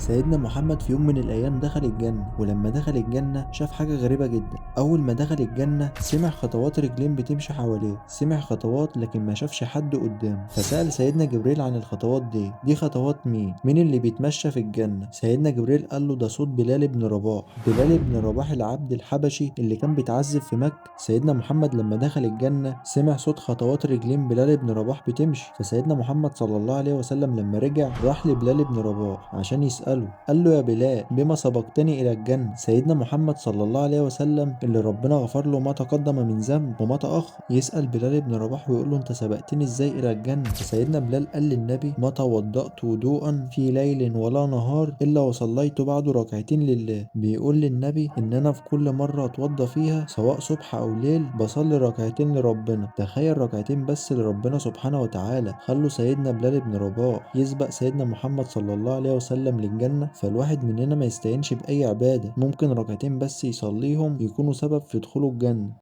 سيدنا محمد في يوم من الأيام دخل الجنة، ولما دخل الجنة شاف حاجة غريبة جدا. أول ما دخل الجنة سمع خطوات رجلين بتمشي حواليه، سمع خطوات لكن ما شافش حد قدامه. فسأل سيدنا جبريل عن الخطوات دي خطوات مين؟ مين اللي بيتمشى في الجنة؟ سيدنا جبريل قال له ده صوت بلال بن رباح. بلال بن رباح العبد الحبشي اللي كان بيتعذب في مكة. سيدنا محمد لما دخل الجنة سمع صوت خطوات رجلين بلال بن رباح بتمشي. فسيدنا محمد صلى الله عليه وسلم لما رجع راح لبلال بن رباح عشان يسأله، قال له يا بلال بما سبقتني إلى الجنة؟ سيدنا محمد صلى الله عليه وسلم اللي ربنا غفر له ما تقدم من ذنب وما تأخر يسأل بلال بن رباح ويقول له انت سبقتني ازاي إلى الجنة؟ فسيدنا بلال قال للنبي ما توضأت وضوءا في ليل ولا نهار إلا وصليت بعد ركعتين لله. بيقول للنبي إن أنا في كل مرة أتوضى فيها سواء صبح أو ليل بصلي ركعتين لربنا. تخيل ركعتين بس لربنا سبحانه وتعالى خلوا سيدنا بلال بن رباح يسبق سيدنا محمد صلى الله عليه وسلم للجنة. فالواحد مننا ما يستهينش بأي عبادة، ممكن ركعتين بس يصليهم يكونوا سبب في دخوله الجنة.